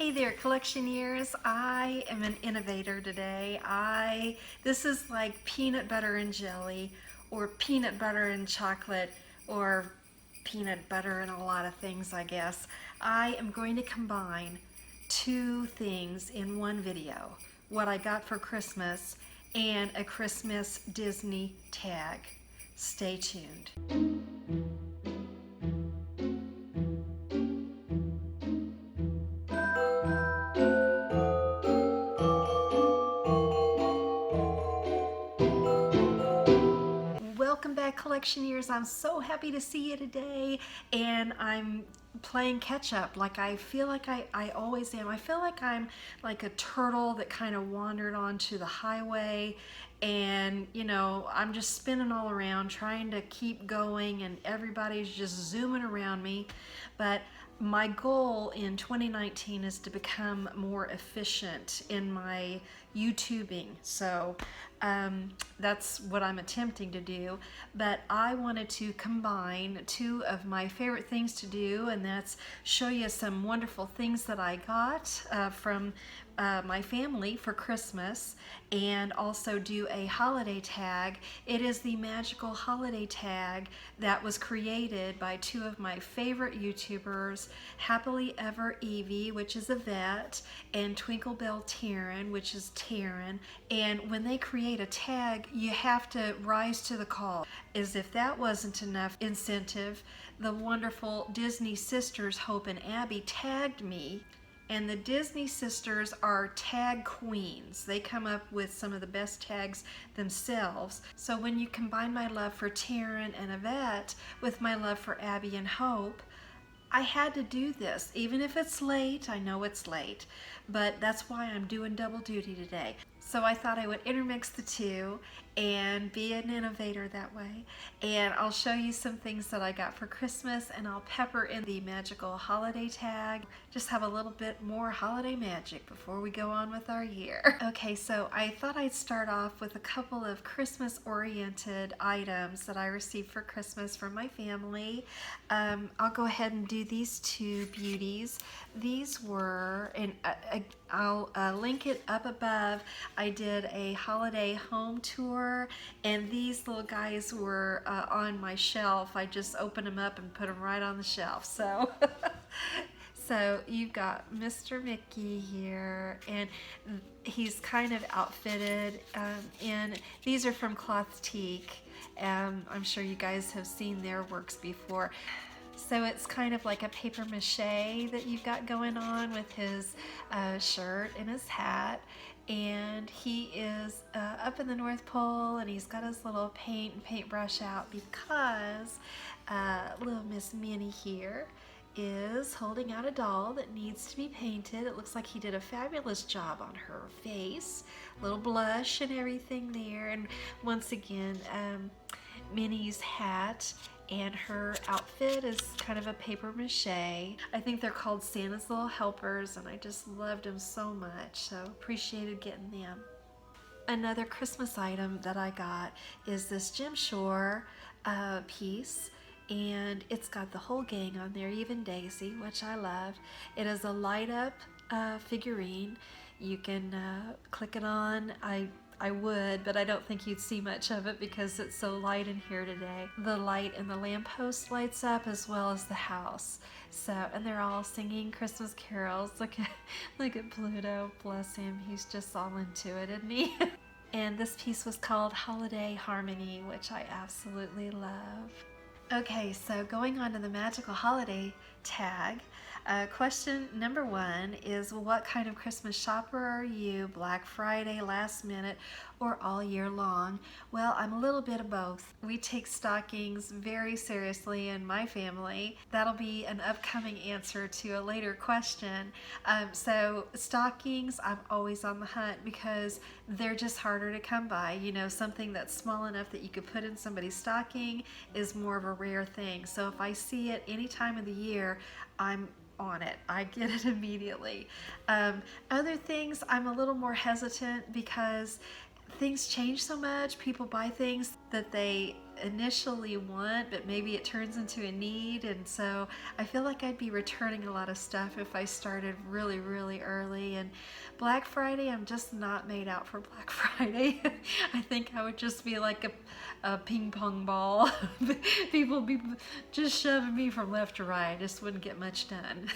Hey there, collectioneers. I am an innovator today. This is like peanut butter and jelly, or peanut butter and chocolate, or peanut butter and a lot of things, I guess. I am going to combine two things in one video. What I got for Christmas and a Christmas Disney tag. Stay tuned. Welcome back, collectioneers. I'm so happy to see you today, and I'm playing catch up like I feel like I always am. I feel like I'm like a turtle that kind of wandered onto the highway, and I'm just spinning all around trying to keep going, and everybody's just zooming around me. But my goal in 2019 is to become more efficient in my YouTubing. So that's what I'm attempting to do. But I wanted to combine two of my favorite things to do, and that's show you some wonderful things that I got from my family for Christmas, and also do a holiday tag. It is the magical holiday tag that was created by two of my favorite YouTubers, Happily Ever Yvee, which is Yvette, and Twinkle Bell Terryn, which is Terryn. And when they create a tag, you have to rise to the call. As if that wasn't enough incentive, the wonderful Disney sisters Hope and Abby tagged me. And the Disney sisters are tag queens. They come up with some of the best tags themselves. So when you combine my love for Terryn and Yvette with my love for Abby and Hope, I had to do this. Even if it's late, I know it's late, but that's why I'm doing double duty today. So I thought I would intermix the two and be an innovator that way. And I'll show you some things that I got for Christmas, and I'll pepper in the magical holiday tag. Just have a little bit more holiday magic before we go on with our year. Okay, so I thought I'd start off with a couple of Christmas-oriented items that I received for Christmas from my family. I'll go ahead and do these two beauties. These were, and I'll link it up above. I did a holiday home tour, and these little guys were on my shelf. I just opened them up and put them right on the shelf. So, so you've got Mr. Mickey here, and he's kind of outfitted in, these are from Cloth Teak. I'm sure you guys have seen their works before. So it's kind of like a paper mache that you've got going on with his shirt and his hat. And he is up in the North Pole, and he's got his little paintbrush out because little Miss Minnie here is holding out a doll that needs to be painted. It looks like he did a fabulous job on her face. Little blush and everything there. And once again, Minnie's hat and her outfit is kind of a paper mache. I think they're called Santa's Little Helpers, and I just loved them so much, so appreciated getting them. Another Christmas item that I got is this Jim Shore piece, and it's got the whole gang on there, even Daisy, which I loved. It is a light up figurine. You can click it on. I would, but I don't think you'd see much of it because it's so light in here today. The light in the lamppost lights up, as well as the house. So, and they're all singing Christmas carols. Look at Pluto, bless him. He's just all into it, isn't he? And this piece was called Holiday Harmony, which I absolutely love. Okay, so going on to the magical holiday tag. Question number one is, what kind of Christmas shopper are you? Black Friday, last minute, or all year long? Well, I'm a little bit of both. We take stockings very seriously in my family. That'll be an upcoming answer to a later question. So stockings, I'm always on the hunt because they're just harder to come by. You know, something that's small enough that you could put in somebody's stocking is more of a rare thing. So if I see it any time of the year, I'm on it. I get it immediately. Other things, I'm a little more hesitant because things change so much. People buy things that they initially want, but maybe it turns into a need. And so I feel like I'd be returning a lot of stuff if I started really, really early. And Black Friday, I'm just not made out for Black Friday. I think I would just be like a ping pong ball. People be just shoving me from left to right. I just wouldn't get much done.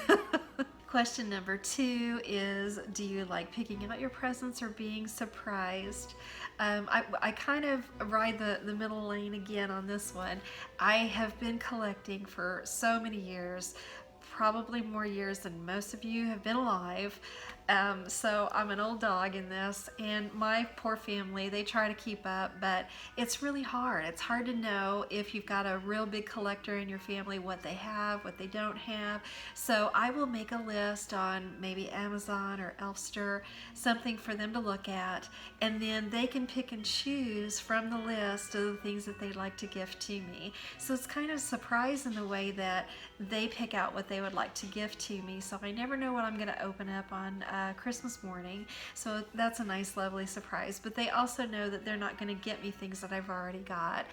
Question number 2 is, do you like picking out your presents or being surprised? I kind of ride the middle lane again on this one. I have been collecting for so many years, probably more years than most of you have been alive. So I'm an old dog in this, and my poor family, they try to keep up, but it's really hard. It's hard to know if you've got a real big collector in your family, what they have, what they don't have. So I will make a list on maybe Amazon or Elfster, something for them to look at, and then they can pick and choose from the list of the things that they'd like to gift to me. So it's kind of a surprise in the way that they pick out what they would like to gift to me. So I never know what I'm going to open up on Christmas morning. So that's a nice, lovely surprise. But they also know that they're not going to get me things that I've already got.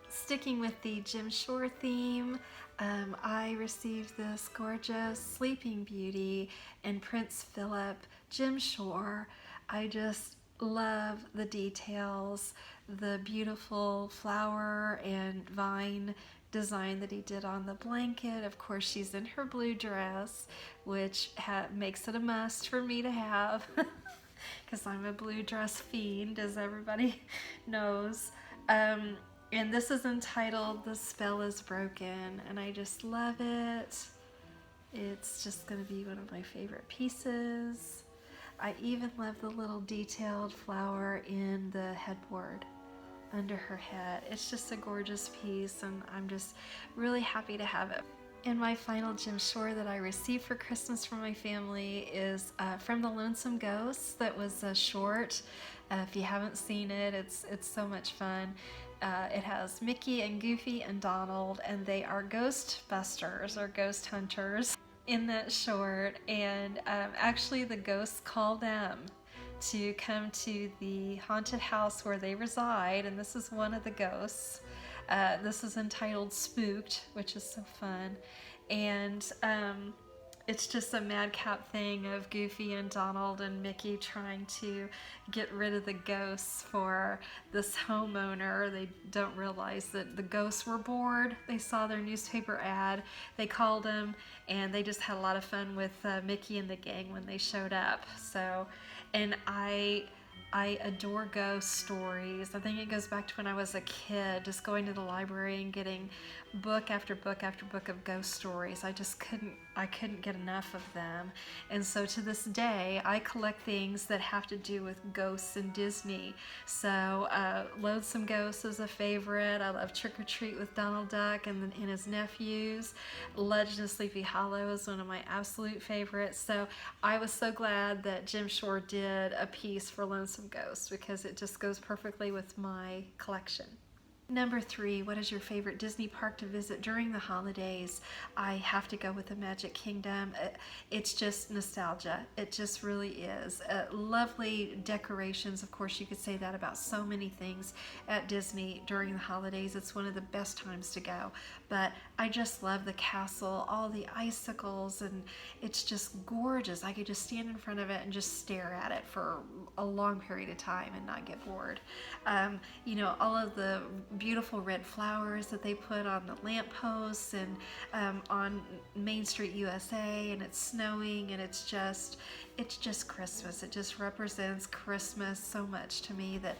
Sticking with the Jim Shore theme, I received this gorgeous Sleeping Beauty and Prince Philip Jim Shore. I just love the details, the beautiful flower and vine design that he did on the blanket. Of course, she's in her blue dress, which makes it a must for me to have because I'm a blue dress fiend, as everybody knows. And this is entitled The Spell is Broken, and I just love it. It's just going to be one of my favorite pieces. I even love the little detailed flower in the headboard under her head. It's just a gorgeous piece, and I'm just really happy to have it. And my final Jim Shore that I received for Christmas from my family is from the Lonesome Ghosts. That was a short. If you haven't seen it, it's so much fun. It has Mickey and Goofy and Donald, and they are ghost busters or ghost hunters in that short. And actually the ghosts call them to come to the haunted house where they reside, and this is one of the ghosts. This is entitled Spooked, which is so fun. And it's just a madcap thing of Goofy and Donald and Mickey trying to get rid of the ghosts for this homeowner. They don't realize that the ghosts were bored. They saw their newspaper ad, they called them, and they just had a lot of fun with Mickey and the gang when they showed up. So, and I adore ghost stories. I think it goes back to when I was a kid, just going to the library and getting book after book after book of ghost stories. I couldn't get enough of them. And so to this day, I collect things that have to do with ghosts and Disney. So Lonesome Ghost is a favorite. I love Trick or Treat with Donald Duck and his nephews. Legend of Sleepy Hollow is one of my absolute favorites. So I was so glad that Jim Shore did a piece for Lonesome Ghost because it just goes perfectly with my collection. Number 3, what is your favorite Disney park to visit during the holidays? I have to go with the Magic Kingdom. It's just nostalgia. It just really is. Lovely decorations. Of course, you could say that about so many things at Disney during the holidays. It's one of the best times to go. But I just love the castle, all the icicles, and it's just gorgeous. I could just stand in front of it and just stare at it for a long period of time and not get bored. You know, all of the beautiful red flowers that they put on the lampposts and on Main Street USA, and it's snowing, and it's just Christmas. It just represents Christmas so much to me that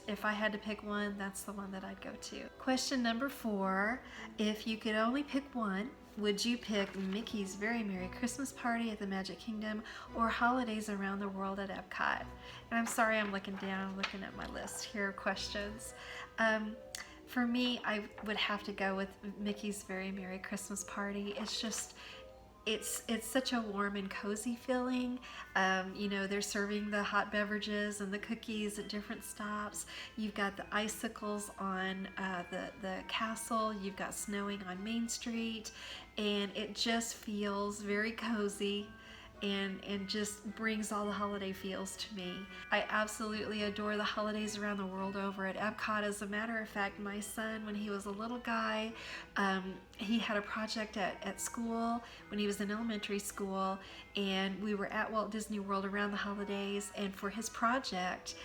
if I had to pick one, that's the one that I'd go to. Question number 4, if you could only pick one, would you pick Mickey's Very Merry Christmas Party at the Magic Kingdom or Holidays Around the World at Epcot? And I'm sorry, I'm looking down, looking at my list here of questions. For me, I would have to go with Mickey's Very Merry Christmas Party. It's such a warm and cozy feeling. You know, they're serving the hot beverages and the cookies at different stops. You've got the icicles on the castle. You've got snowing on Main Street, and it just feels very cozy. and just brings all the holiday feels to me. I absolutely adore the holidays around the world over at Epcot. As a matter of fact, my son, when he was a little guy, he had a project at school when he was in elementary school, and we were at Walt Disney World around the holidays, and for his project,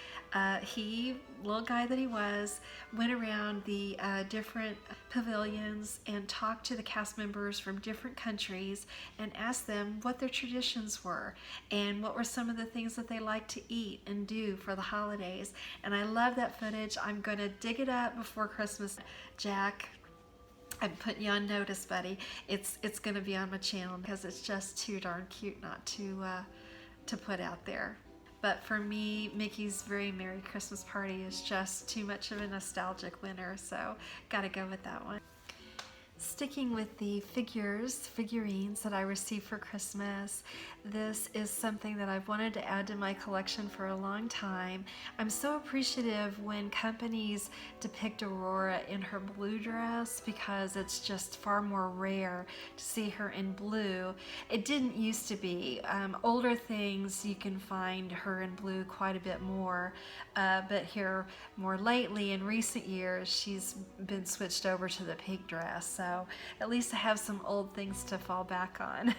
he, little guy that he was, went around the different pavilions and talked to the cast members from different countries and asked them what their traditions were and what were some of the things that they like to eat and do for the holidays. And I love that footage. I'm going to dig it up before Christmas. Jack, I'm putting you on notice, buddy. It's going to be on my channel because it's just too darn cute not to put out there. But for me, Mickey's Very Merry Christmas Party is just too much of a nostalgic winner, so gotta go with that one. Sticking with the figurines that I received for Christmas, this is something that I've wanted to add to my collection for a long time. I'm so appreciative when companies depict Aurora in her blue dress because it's just far more rare to see her in blue. It didn't used to be. Older things you can find her in blue quite a bit more, but here more lately in recent years she's been switched over to the pink dress. So at least I have some old things to fall back on.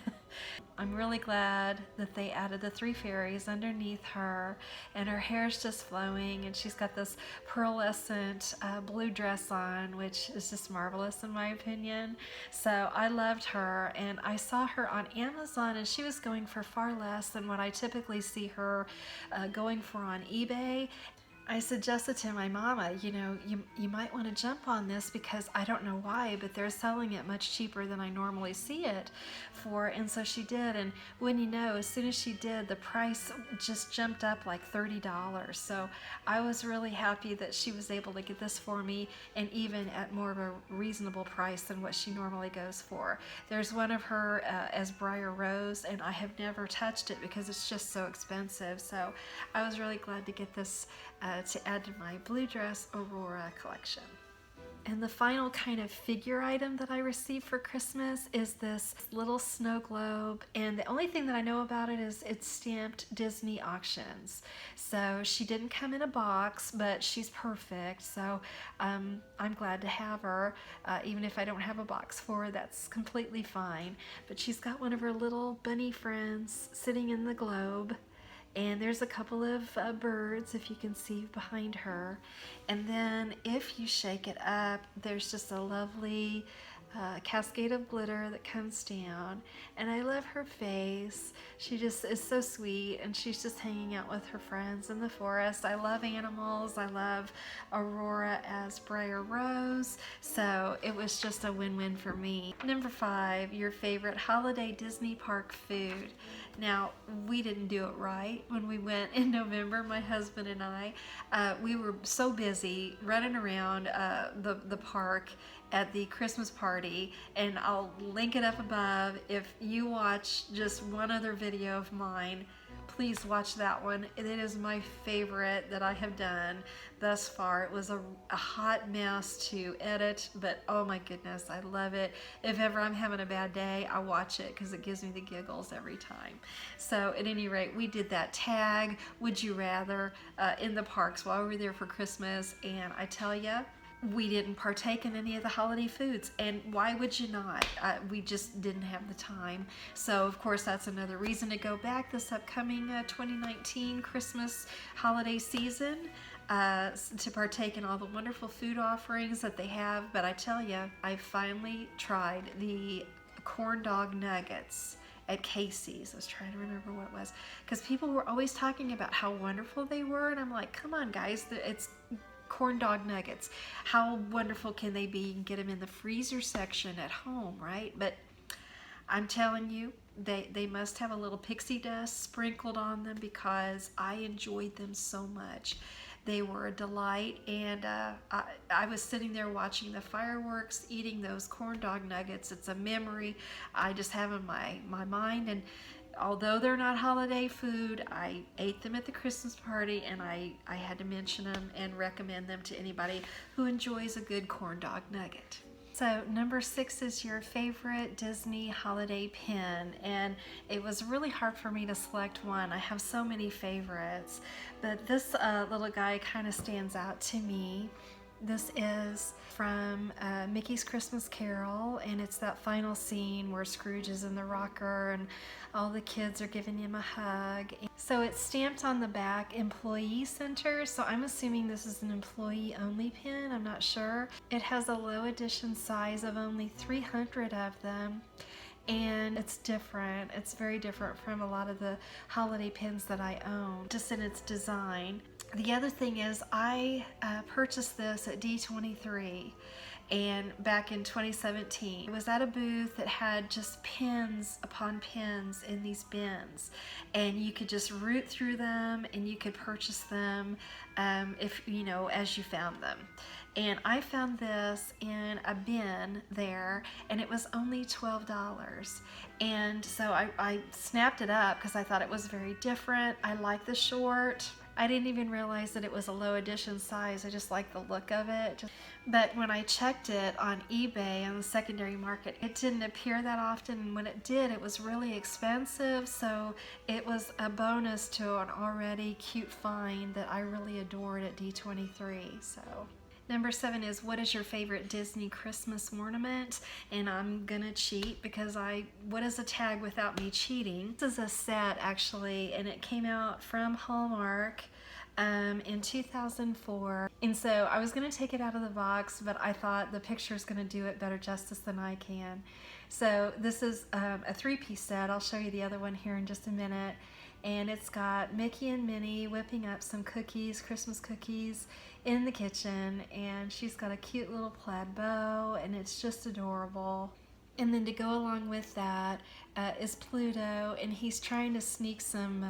I'm really glad that they added the 3 fairies underneath her, and her hair's just flowing, and she's got this pearlescent blue dress on, which is just marvelous in my opinion. So I loved her, and I saw her on Amazon, and she was going for far less than what I typically see her going for on eBay. I suggested to my mama, you know, you might want to jump on this because I don't know why, but they're selling it much cheaper than I normally see it for. And so she did. And when you know, as soon as she did, the price just jumped up like $30. So I was really happy that she was able to get this for me, and even at more of a reasonable price than what she normally goes for. There's one of her as Briar Rose, and I have never touched it because it's just so expensive. So I was really glad to get this to add to my Blue Dress Aurora collection. And the final kind of figure item that I received for Christmas is this little snow globe, and the only thing that I know about it is it's stamped Disney Auctions. So she didn't come in a box, but she's perfect, so I'm glad to have her. Even if I don't have a box for her, that's completely fine. But she's got one of her little bunny friends sitting in the globe. And there's a couple of birds, if you can see behind her. And then if you shake it up, there's just a lovely cascade of glitter that comes down. And I love her face. She just is so sweet, and she's just hanging out with her friends in the forest. I love animals. I love Aurora as Briar Rose. So it was just a win-win for me. Number 5, your favorite holiday Disney park food. Now, we didn't do it right when we went in November, my husband and I. We were so busy running around the park at the Christmas party, and I'll link it up above. If you watch just one other video of mine, please watch that one. It is my favorite that I have done thus far. It was a hot mess to edit, but oh my goodness, I love it. If ever I'm having a bad day, I watch it because it gives me the giggles every time. So at any rate, we did that tag, Would You Rather, in the parks while we were there for Christmas, and I tell you, we didn't partake in any of the holiday foods, and why would you not? We just didn't have the time. So of course that's another reason to go back this upcoming 2019 Christmas holiday season to partake in all the wonderful food offerings that they have. But I tell you, I finally tried the corn dog nuggets at Casey's. I was trying to remember what it was, because people were always talking about how wonderful they were, and I'm like, come on guys, it's corn dog nuggets. How wonderful can they be? You can get them in the freezer section at home, right? But I'm telling you, they must have a little pixie dust sprinkled on them because I enjoyed them so much. They were a delight, and I was sitting there watching the fireworks, eating those corn dog nuggets. It's a memory I just have in my mind, and although they're not holiday food, I ate them at the Christmas party, and I had to mention them and recommend them to anybody who enjoys a good corn dog nugget. So number 6 is your favorite Disney holiday pin, and it was really hard for me to select one. I have so many favorites, but this little guy kind of stands out to me. This is from Mickey's Christmas Carol, and it's that final scene where Scrooge is in the rocker and all the kids are giving him a hug. So it's stamped on the back, Employee Center, so I'm assuming this is an employee only pin, I'm not sure. It has a low edition size of only 300 of them, and it's different. It's very different from a lot of the holiday pins that I own, just in its design. The other thing is I purchased this at D23 and back in 2017. It was at a booth that had just pins upon pins in these bins, and you could just root through them and you could purchase them if you know, as you found them. And I found this in a bin there, and it was only $12. And so I snapped it up because I thought it was very different. I like the short. I didn't even realize that it was a low edition size. I just like the look of it. But when I checked it on eBay on the secondary market, it didn't appear that often. And when it did, it was really expensive. So it was a bonus to an already cute find that I really adored at D23. So number 7 is, what is your favorite Disney Christmas ornament? And I'm gonna cheat because what is a tag without me cheating? This is a set actually, and it came out from Hallmark in 2004. And so I was gonna take it out of the box, but I thought the picture's gonna do it better justice than I can. So this is a 3-piece set. I'll show you the other one here in just a minute. And it's got Mickey and Minnie whipping up some cookies, Christmas cookies, in the kitchen, and she's got a cute little plaid bow, and it's just adorable. And then to go along with that is Pluto, and he's trying to sneak some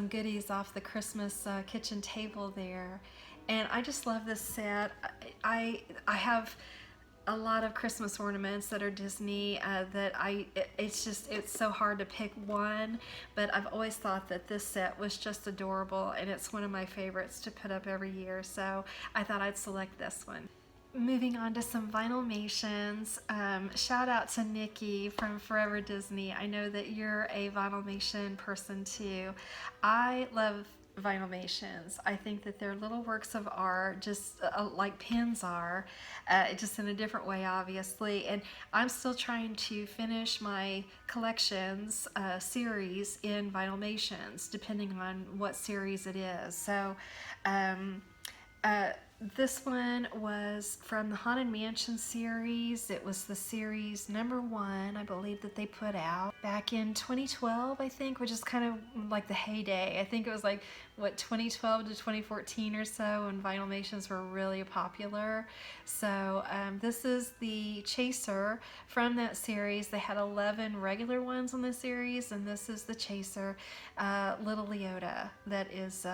goodies off the Christmas kitchen table there. And I just love this set. I have a lot of Christmas ornaments that are Disney it's so hard to pick one, but I've always thought that this set was just adorable, and it's one of my favorites to put up every year, so I thought I'd select this one. Moving on to some Vinylmations. Shout out to Nikki from Forever Disney. I know that you're a Vinylmation person too. I love Vinylmations. I think that they're little works of art, just like pins are, just in a different way, obviously. And I'm still trying to finish my collections series in Vinylmations, depending on what series it is. So this one was from the Haunted Mansion series. It was the series number 1, I believe, that they put out back in 2012, I think, which is kind of like the heyday. I think it was like, what, 2012 to 2014 or so, and Vinylmations were really popular. So this is the chaser from that series. They had 11 regular ones on the series, and this is the chaser, little Leota, that is,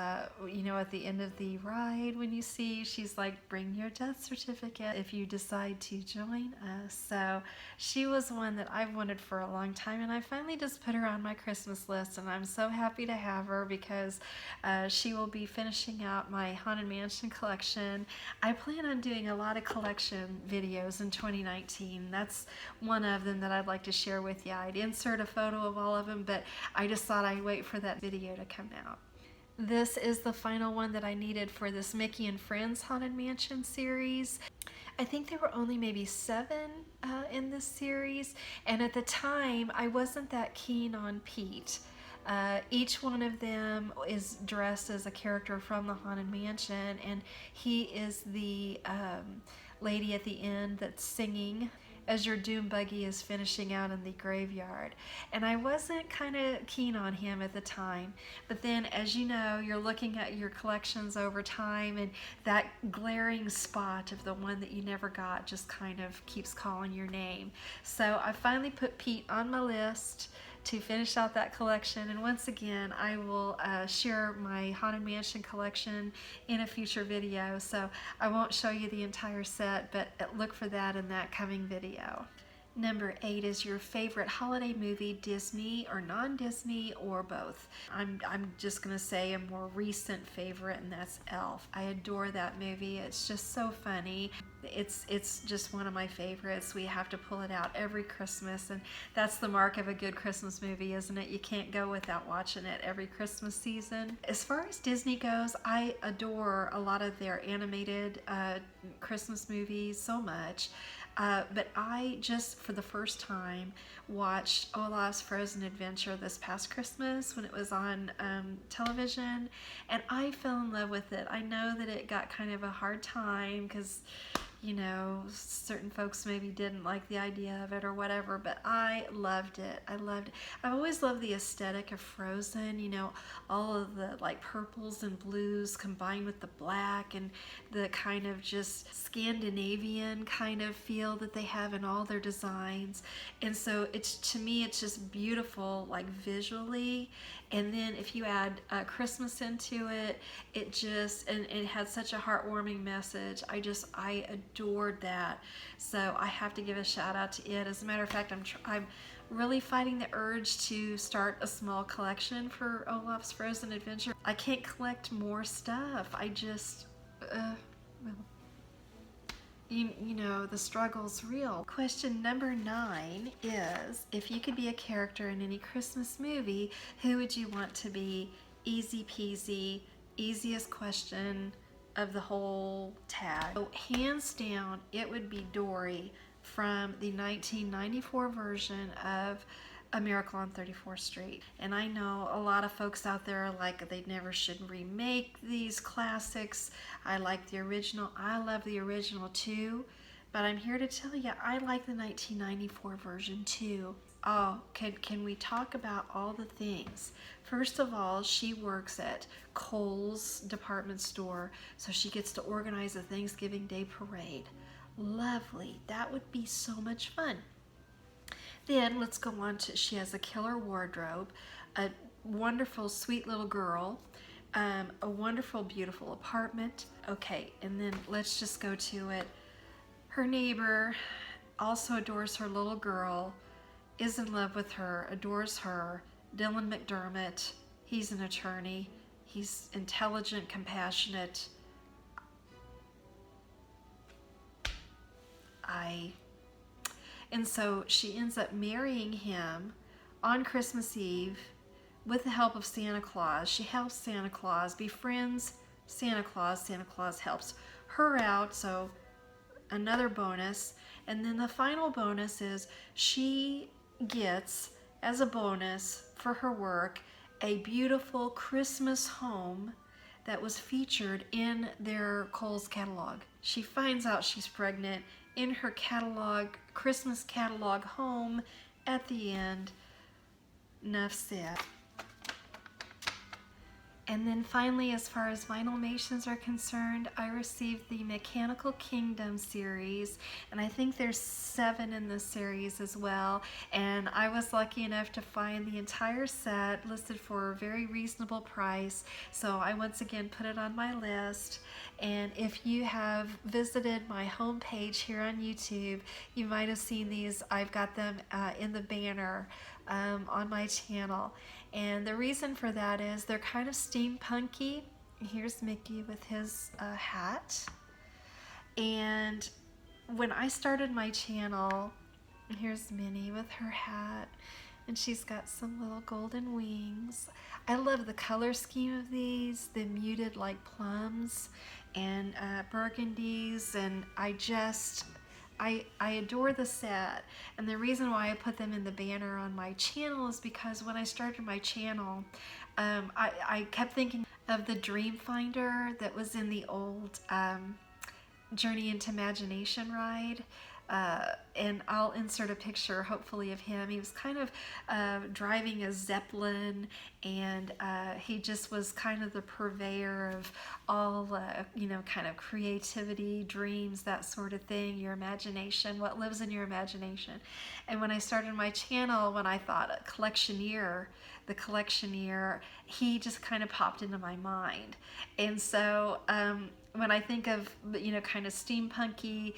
you know, at the end of the ride when you see, she's like, bring your death certificate if you decide to join us. So she was one that I've wanted for a long time, and I finally just put her on my Christmas list, and I'm so happy to have her because she will be finishing out my Haunted Mansion collection. I plan on doing a lot of collection videos in 2019. That's one of them that I'd like to share with you. I'd insert a photo of all of them, but I just thought I'd wait for that video to come out. This is the final one that I needed for this Mickey and Friends Haunted Mansion series. I think there were only maybe 7 in this series, and at the time I wasn't that keen on Pete. Each one of them is dressed as a character from the Haunted Mansion, and he is the lady at the end that's singing as your doom buggy is finishing out in the graveyard. And I wasn't kind of keen on him at the time, but then, as you know, you're looking at your collections over time, and that glaring spot of the one that you never got just kind of keeps calling your name. So I finally put Pete on my list to finish out that collection, and once again I will share my Haunted Mansion collection in a future video, so I won't show you the entire set, but look for that in that coming video. Number 8 is your favorite holiday movie, Disney or non-Disney or both. I'm just gonna say a more recent favorite, and that's Elf. I adore that movie. It's just so funny. It's just one of my favorites. We have to pull it out every Christmas, and that's the mark of a good Christmas movie, isn't it? You can't go without watching it every Christmas season. As far as Disney goes, I adore a lot of their animated Christmas movies so much. But I just, for the first time, watched Olaf's Frozen Adventure this past Christmas when it was on television, and I fell in love with it. I know that it got kind of a hard time because, you know, certain folks maybe didn't like the idea of it or whatever, but I loved it. I loved it. I've always loved the aesthetic of Frozen, you know, all of the like purples and blues combined with the black and the kind of just Scandinavian kind of feel that they have in all their designs. And so it's, to me, it's just beautiful, like visually. And then if you add Christmas into it, it just, and it had such a heartwarming message. I adored that. So I have to give a shout out to it. As a matter of fact, I'm really fighting the urge to start a small collection for Olaf's Frozen Adventure. I can't collect more stuff. I just, well, you know, the struggle's real. Question number 9 is, if you could be a character in any Christmas movie, who would you want to be? Easy peasy, easiest question of the whole tag. So hands down, it would be Dory from the 1994 version of A Miracle on 34th Street. And I know a lot of folks out there are like, they never should remake these classics. I like the original. I love the original too. But I'm here to tell you, I like the 1994 version too. Oh, can we talk about all the things? First of all, she works at Kohl's department store, so she gets to organize a Thanksgiving Day parade. Lovely. That would be so much fun. Then let's go on to, she has a killer wardrobe, a wonderful, sweet little girl, a wonderful, beautiful apartment. Okay, and then let's just go to it. Her neighbor also adores her little girl, is in love with her, adores her. Dylan McDermott, he's an attorney. He's intelligent, compassionate. And so she ends up marrying him on Christmas Eve with the help of Santa Claus. She helps Santa Claus, befriends Santa Claus. Santa Claus helps her out, so another bonus. And then the final bonus is she gets, as a bonus for her work, a beautiful Christmas home that was featured in their Kohl's catalog. She finds out she's pregnant in her catalog, Christmas catalog home at the end. Enough said. And then finally, as far as Vinylmations are concerned, I received the Mechanical Kingdom series, and I think there's 7 in this series as well. And I was lucky enough to find the entire set listed for a very reasonable price, so I once again put it on my list. And if you have visited my homepage here on YouTube, you might have seen these. I've got them in the banner on my channel. And the reason for that is they're kind of steampunky. Here's Mickey with his hat. And when I started my channel, here's Minnie with her hat, and she's got some little golden wings. I love the color scheme of these, the muted like plums and burgundies, and I adore the set. And the reason why I put them in the banner on my channel is because when I started my channel, I kept thinking of the Dreamfinder that was in the old Journey into Imagination ride. And I'll insert a picture, hopefully, of him. He was kind of driving a Zeppelin, and he just was kind of the purveyor of all, you know, kind of creativity, dreams, that sort of thing, your imagination, what lives in your imagination. And when I started my channel, when I thought a collectioneer, the collectioneer, he just kind of popped into my mind. And so when I think of, you know, kind of steampunky,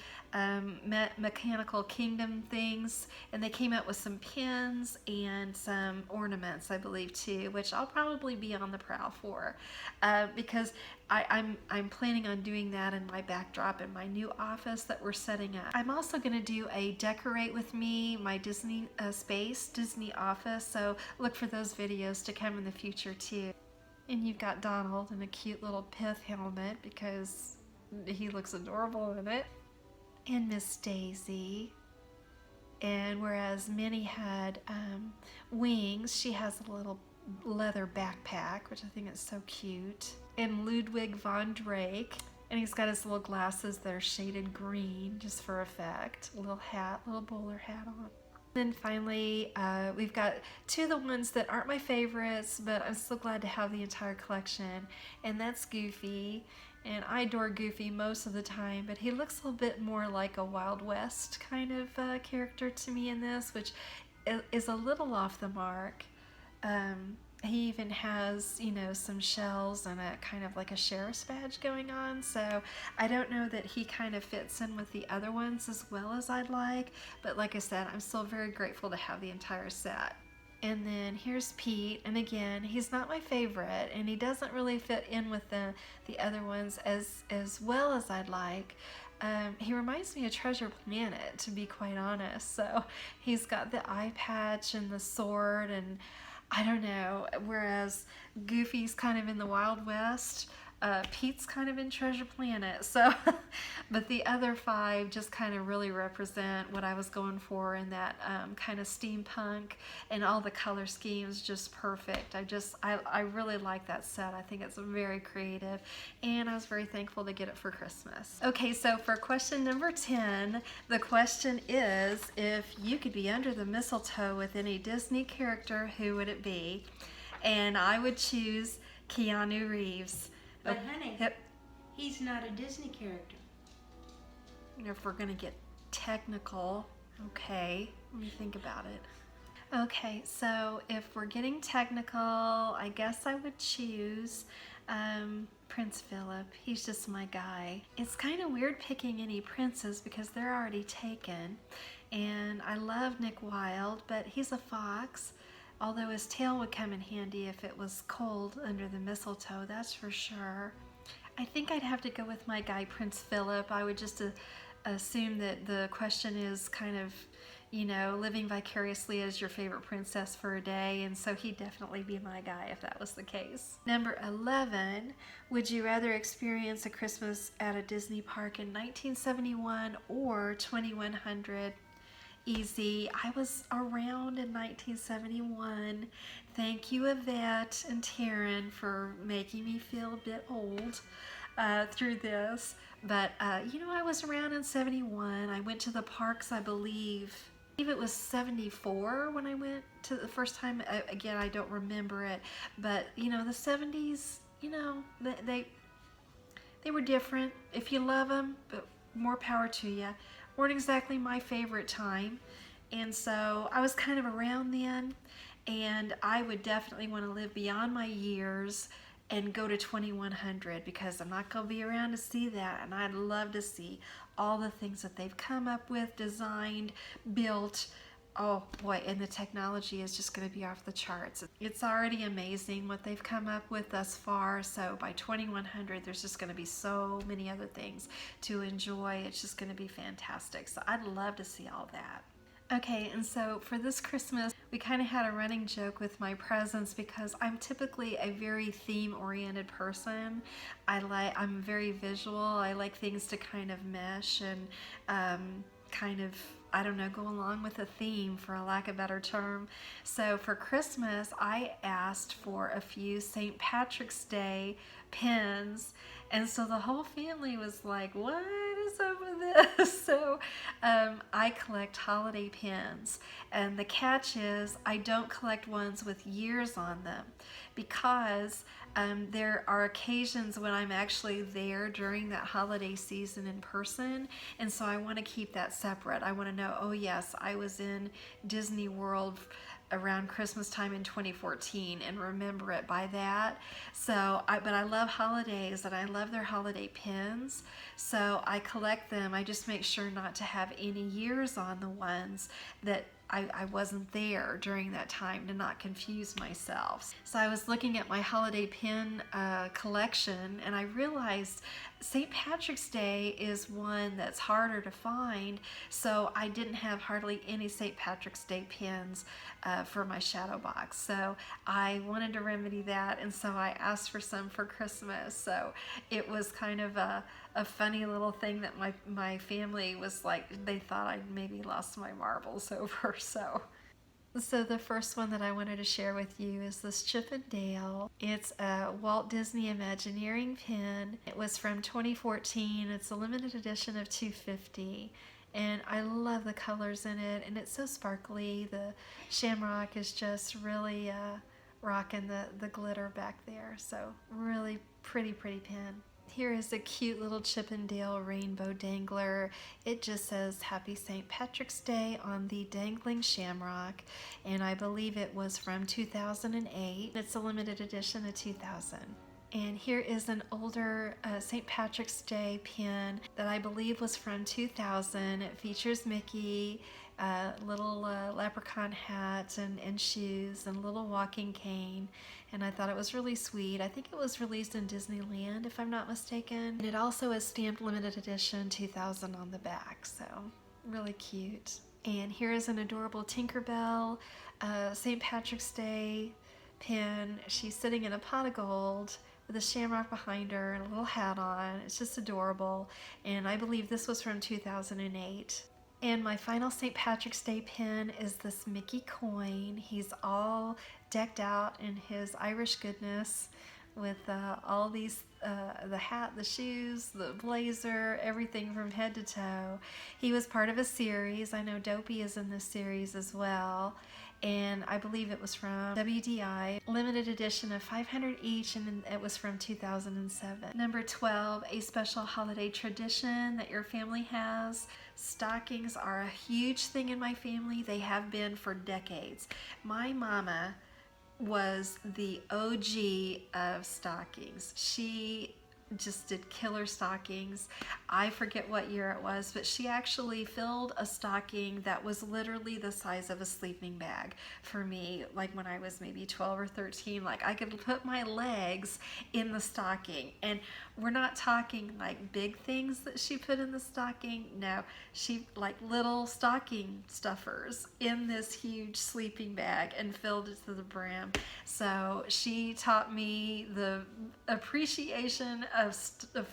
Mechanical kingdom things, and they came out with some pins and some ornaments, I believe, too, which I'll probably be on the prowl for, because I'm planning on doing that in my backdrop in my new office that we're setting up. I'm also going to do a decorate with me, my Disney space, Disney office, so look for those videos to come in the future too. And you've got Donald in a cute little pith helmet because he looks adorable in it. And Miss Daisy. And whereas Minnie had wings, she has a little leather backpack, which I think is so cute. And Ludwig von Drake. And he's got his little glasses that are shaded green just for effect. A little hat, little bowler hat on. Then finally, we've got two of the ones that aren't my favorites, but I'm so glad to have the entire collection. And that's Goofy. And I adore Goofy most of the time, but he looks a little bit more like a Wild West kind of character to me in this, which is a little off the mark. He even has, you know, some shells and a kind of like a sheriff's badge going on, so I don't know that he kind of fits in with the other ones as well as I'd like, but like I said, I'm still very grateful to have the entire set. And then here's Pete, and again, he's not my favorite, and he doesn't really fit in with the other ones as well as I'd like. He reminds me of Treasure Planet, to be quite honest. So he's got the eye patch and the sword, and I don't know, whereas Goofy's kind of in the Wild West, Pete's kind of in Treasure Planet. So, but the other five just kind of really represent what I was going for in that kind of steampunk, and all the color schemes just perfect. I really like that set. I think it's very creative, and I was very thankful to get it for Christmas. Okay, so for question number 10, the question is, if you could be under the mistletoe with any Disney character, who would it be? And I would choose Keanu Reeves. But honey, Yep. He's not a Disney character. If we're gonna get technical, okay, let me think about it. Okay, so if we're getting technical, I guess I would choose Prince Philip. He's just my guy. It's kind of weird picking any princes because they're already taken, and I love Nick Wilde, but he's a fox. Although his tail would come in handy if it was cold under the mistletoe, that's for sure. I think I'd have to go with my guy, Prince Philip. I would just assume that the question is kind of, you know, living vicariously as your favorite princess for a day, and so he'd definitely be my guy if that was the case. Number 11, would you rather experience a Christmas at a Disney park in 1971 or 2100? Easy. I was around in 1971. Thank you, Yvette and Terryn, for making me feel a bit old through this. But, you know, I was around in 71. I went to the parks, I believe it was 74 when I went to the first time. Again, I don't remember it. But, you know, the 70s, you know, they were different. If you love them, but more power to you. Weren't exactly my favorite time, and so I was kind of around then, and I would definitely want to live beyond my years and go to 2100 because I'm not going to be around to see that, and I'd love to see all the things that they've come up with, designed, built. Oh boy, and the technology is just going to be off the charts. It's already amazing what they've come up with thus far, so by 2100 there's just going to be so many other things to enjoy. It's just going to be fantastic, so I'd love to see all that. Okay, and so for this Christmas, we kind of had a running joke with my presents because I'm typically a very theme-oriented person. I'm very visual. I like things to kind of mesh and kind of, I don't know, go along with a theme, for a lack of a better term. So for Christmas, I asked for a few St. Patrick's Day pins, and so the whole family was like, what is up with this? So I collect holiday pins, and the catch is I don't collect ones with years on them because there are occasions when I'm actually there during that holiday season in person, and so I want to keep that separate. I want to know, oh yes, I was in Disney World around Christmas time in 2014 and remember it by that. So, but I love holidays and I love their holiday pins. So I collect them. I just make sure not to have any years on the ones that I wasn't there during that time to not confuse myself. So I was looking at my holiday pin collection and I realized St. Patrick's Day is one that's harder to find, so I didn't have hardly any St. Patrick's Day pins for my shadow box. So I wanted to remedy that, and so I asked for some for Christmas. So it was kind of a funny little thing that my family was like, they thought I'd maybe lost my marbles over. So the first one that I wanted to share with you is this Chip and Dale. It's a Walt Disney Imagineering pin. It was from 2014. It's a limited edition of 250. And I love the colors in it, and it's so sparkly. The shamrock is just really rocking the glitter back there. So really pretty pin. Here is a cute little Chip and Dale rainbow dangler. It just says Happy St. Patrick's Day on the dangling shamrock, and I believe it was from 2008. It's a limited edition of 2000. And here is an older St. Patrick's Day pin that I believe was from 2000. It features Mickey, little leprechaun hat and shoes and little walking cane. And I thought it was really sweet. I think it was released in Disneyland, if I'm not mistaken. And it also is stamped limited edition 2000 on the back, so really cute. And here is an adorable Tinkerbell St. Patrick's Day pin. She's sitting in a pot of gold with a shamrock behind her and a little hat on. It's just adorable. And I believe this was from 2008. And my final St. Patrick's Day pin is this Mickey coin. He's all decked out in his Irish goodness with all these, the hat, the shoes, the blazer, everything from head to toe. He was part of a series. I know Dopey is in this series as well. And I believe it was from WDI, limited edition of 500 each, and it was from 2007. Number 12, a special holiday tradition that your family has. Stockings are a huge thing in my family. They have been for decades. My mama was the OG of stockings. She just did killer stockings. I forget what year it was, but she actually filled a stocking that was literally the size of a sleeping bag for me, like when I was maybe 12 or 13. Like I could put my legs in the stocking, and we're not talking like big things that she put in the stocking. No, she like little stocking stuffers in this huge sleeping bag and filled it to the brim. So she taught me the appreciation of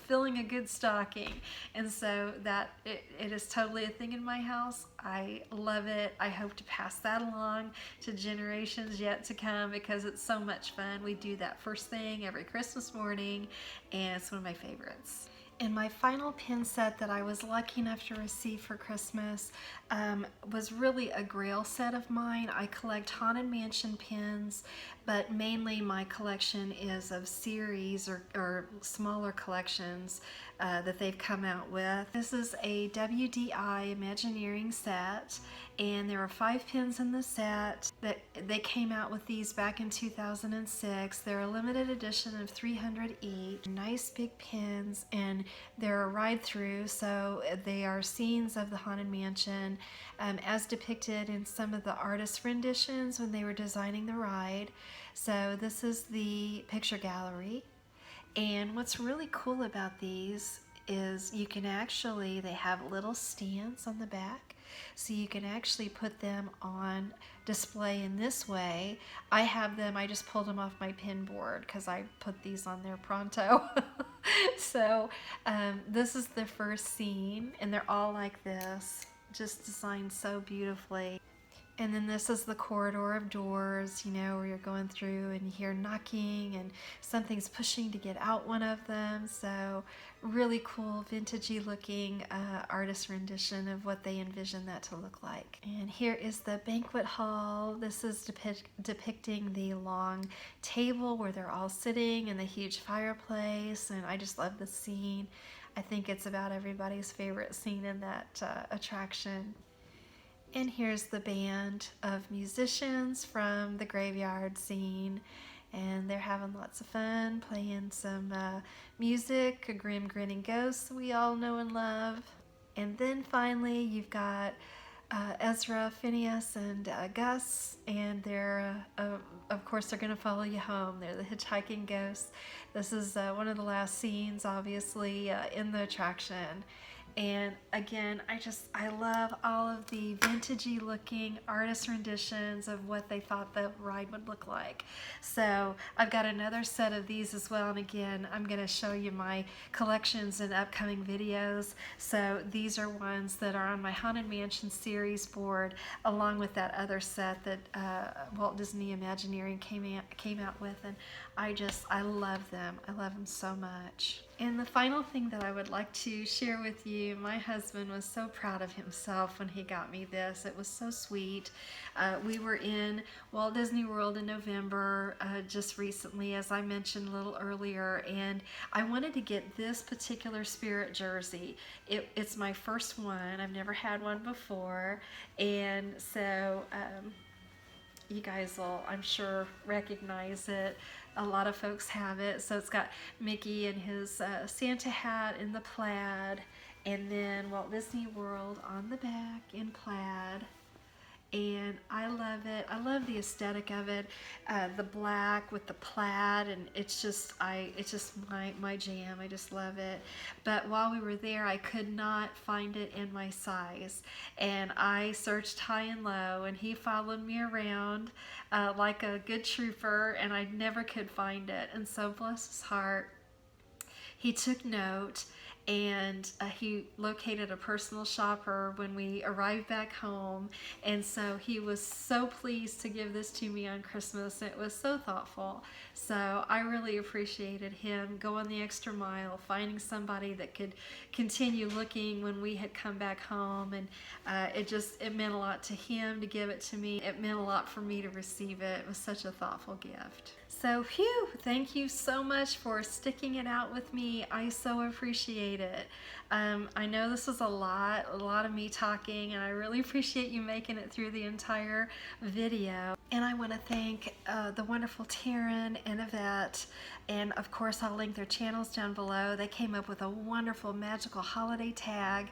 filling a good stocking, and so that it is totally a thing in my house. I love it. I hope to pass that along to generations yet to come because it's so much fun. We do that first thing every Christmas morning, and it's one of my favorites. And my final pin set that I was lucky enough to receive for Christmas was really a grail set of mine. I collect Haunted Mansion pins, but mainly my collection is of series or smaller collections that they've come out with. This is a WDI Imagineering set, and there are 5 pins in the set. That they came out with these back in 2006. They're a limited edition of 300 each. Nice big pins, and they're a ride through, so they are scenes of the Haunted Mansion as depicted in some of the artist renditions when they were designing the ride. So this is the picture gallery. And what's really cool about these is you can actually, they have little stands on the back, so you can actually put them on display in this way. I have them, I just pulled them off my pin board because I put these on there pronto. So this is the first scene, and they're all like this, just designed so beautifully. And then this is the corridor of doors, you know, where you're going through and you hear knocking and something's pushing to get out one of them. So really cool, vintagey looking artist rendition of what they envision that to look like. And here is the banquet hall. This is depicting the long table where they're all sitting and the huge fireplace. And I just love the scene. I think it's about everybody's favorite scene in that attraction. And here's the band of musicians from the graveyard scene. And they're having lots of fun playing some music, a grim grinning ghost we all know and love. And then finally you've got Ezra, Phineas, and Gus, and they're of course they're gonna follow you home. They're the hitchhiking ghosts. This is one of the last scenes, obviously, in the attraction. And again, I love all of the vintagey looking artist renditions of what they thought the ride would look like. So I've got another set of these as well, and again, I'm going to show you my collections in upcoming videos. So these are ones that are on my Haunted Mansion series board, along with that other set that Walt Disney Imagineering came out with, and I love them. I love them so much. And the final thing that I would like to share with you, my husband was so proud of himself when he got me this. It was so sweet. We were in Walt Disney World in November just recently, as I mentioned a little earlier, and I wanted to get this particular Spirit jersey. It's my first one. I've never had one before, and so you guys will, I'm sure, recognize it. A lot of folks have it. So it's got Mickey in his Santa hat in the plaid, and then Walt Disney World on the back in plaid. And I love it. I love the aesthetic of it, the black with the plaid, and it's just my jam. I just love it. But while we were there, I could not find it in my size, and I searched high and low, and he followed me around like a good trooper, and I never could find it. And so, bless his heart, he took note, and he located a personal shopper when we arrived back home, and so he was so pleased to give this to me on Christmas. It was so thoughtful. So I really appreciated him going the extra mile, finding somebody that could continue looking when we had come back home, and it meant a lot to him to give it to me. It meant a lot for me to receive it. It was such a thoughtful gift. So, phew, thank you so much for sticking it out with me. I so appreciate it. I know this was a lot of me talking, and I really appreciate you making it through the entire video. And I want to thank the wonderful Terryn and Yvette, and of course I'll link their channels down below. They came up with a wonderful magical holiday tag.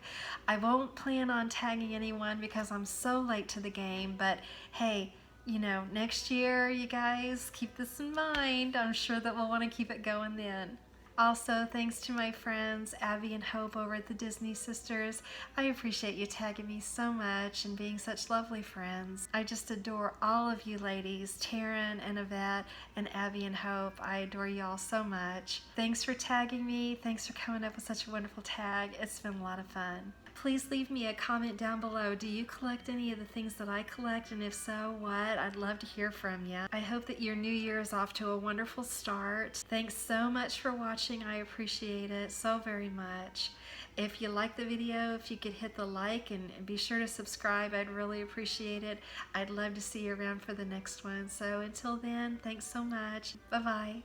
I won't plan on tagging anyone because I'm so late to the game, but hey, you know, next year, you guys, keep this in mind. I'm sure that we'll want to keep it going then. Also, thanks to my friends Abby and Hope over at the Disney Sisters. I appreciate you tagging me so much and being such lovely friends. I just adore all of you ladies, Terryn and Yvette and Abby and Hope. I adore y'all so much. Thanks for tagging me. Thanks for coming up with such a wonderful tag. It's been a lot of fun. Please leave me a comment down below. Do you collect any of the things that I collect? And if so, what? I'd love to hear from you. I hope that your new year is off to a wonderful start. Thanks so much for watching. I appreciate it so very much. If you like the video, if you could hit the like and be sure to subscribe, I'd really appreciate it. I'd love to see you around for the next one. So until then, thanks so much. Bye-bye.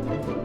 Thank you.